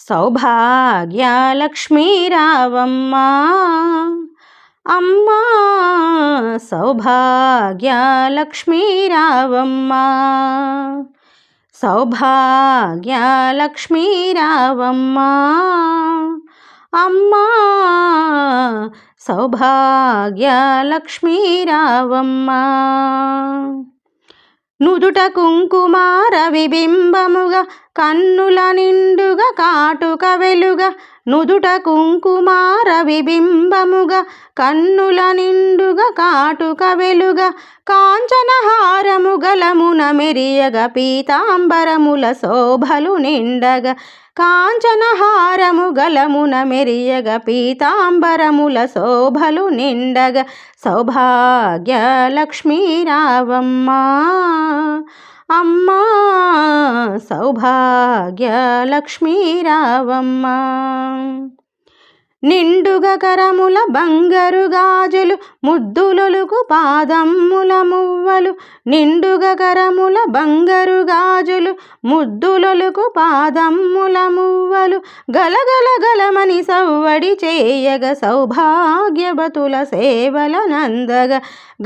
సౌభాగ్యలక్ష్మీ రావమ్మా అమ్మా, సౌభాగ్యలక్ష్మీ రావమ్మా, సౌభాగ్యలక్ష్మీ రావమ్మా అమ్మా, సౌభాగ్యలక్ష్మీ రావమ్మా. నుదుట కుంకుమార విబింబముగా కన్నుల నిండుగా కాటుక వెలుగ, నుదుట కుంకుమార విబింబముగా కన్నుల నిండుగా కాటుక వెలుగ, కాంచనహారము గలమున మెరియగ పీతాంబరముల శోభలు నిండగా, కాంచనహారము గలమున మెరియగ పీతాంబరముల శోభలు నిండగా, సౌభాగ్యలక్ష్మీ రావమ్మా అమ్మా, సౌభాగ్యలక్ష్మీ రావమ్మా. నిండుగా కరముల బంగారు గాజులు ముద్దులొలుకు పాదమ్ముల మువ్వలు, నిండుగా కరముల బంగారు గాజులు ముద్దులొలుకు పాదమ్ముల మువ్వలు, గలగల గలమని సవ్వడి చేయగ సౌభాగ్యవతుల సేవల నందగ,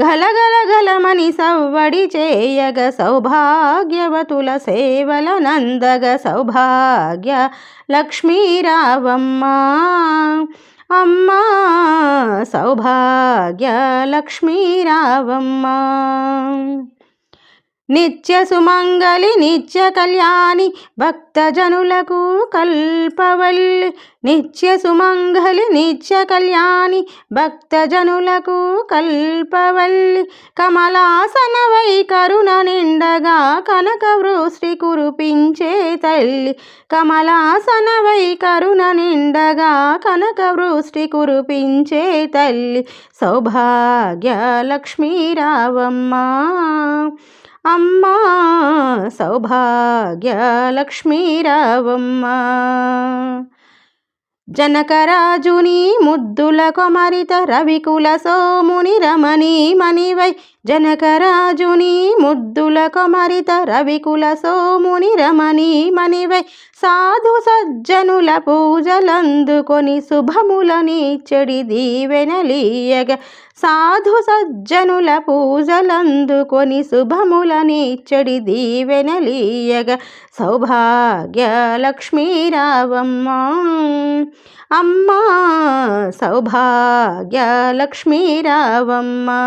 గలగల గలమని సవ్వడి చేయగ సౌభాగ్యవతుల సేవల నందగ, సౌభాగ్య లక్ష్మీ రావమ్మా అమ్మా, సౌభాగ్యలక్ష్మీ రావమ్మా. నిత్య సుమంగళి నిత్య కళ్యాణి భక్తజనులకు కల్పవల్లి, నిత్య సుమంగళి నిత్య కళ్యాణి భక్తజనులకు కల్పవల్లి, కమలాసనవై కరుణ నిండగా కనక వృష్టి కురిపించే తల్లి, కమలాసనవై కరుణ నిండగా కనక వృష్టి కురిపించే తల్లి, సౌభాగ్యలక్ష్మీ రావమ్మా అమ్మా, సౌభాగ్యలక్ష్మీ రావమ్మా. జనకరాజుని ముద్దుల కొమరిత రవికుల సోముని రమణీమణివై, జనకరాజుని ముద్దుల కొమరిత రవికుల సోముని రమణీమణివై, సాధు సజ్జనుల పూజలందుకొని శుభములనిచ్చడి దీవెనలీయగ, సాధు సజ్జనుల పూజలందుకొని శుభములనిచ్చడి దీవెనలీయగ, సౌభాగ్యలక్ష్మీ రావమ్మా అమ్మా, సౌభాగ్యలక్ష్మీ రావమ్మా.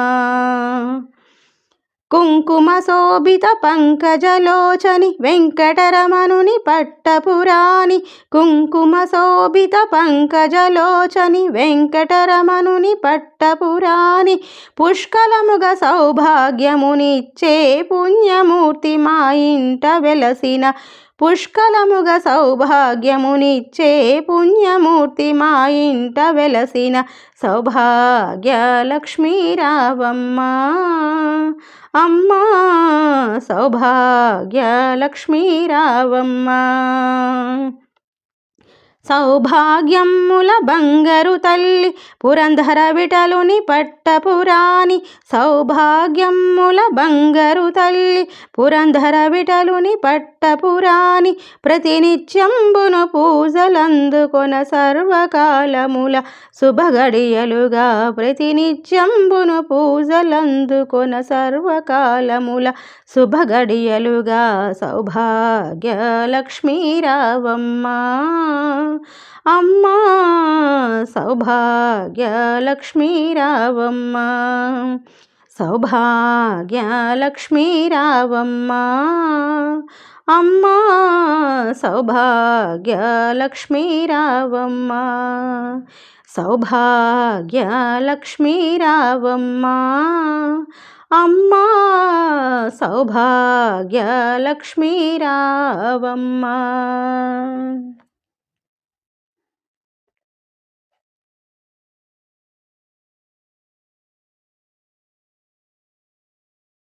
కుంకుమ శోభిత పంకజలోచని వెంకటరమణుని పట్టపురాణి, కుంకుమ శోభిత పంకజలోచని వెంకటరమణుని పట్టపురాణి, పుష్కలముగ సౌభాగ్యమునిచ్చే పుణ్యమూర్తి మా ఇంట వెలసిన, పుష్కలముగ సౌభాగ్యమునిచ్చే పుణ్యమూర్తి మా ఇంట వెలసిన, సౌభాగ్యలక్ష్మీ రావమ్మా అమ్మా, సౌభాగ్యలక్ష్మీ రావమ్మా. సౌభాగ్యముల బంగారు తల్లి పురంధర విఠలుని పట్టపురాణి, సౌభాగ్యముల బంగారు తల్లి పురంధర విఠలుని పట్టపురాణి, ప్రతినిత్యంబును పూజలందుకొన సర్వకాలముల శుభగడియలుగా, ప్రతినిత్యంబును పూజలందుకొన సర్వకాలముల శుభగడియలుగా, సౌభాగ్యలక్ష్మీ రావమ్మా అమ్మా, సౌభాగ్యలక్ష్మీ రావమ్మా, సౌభాగ్యలక్ష్మీ రావమ్మా అమ్మా, సౌభాగ్యలక్ష్మీ రావమ్మా, సౌభాగ్యలక్ష్మీ రావమ్మా అమ్మా, సౌభాగ్యలక్ష్మీ రావమ్మా.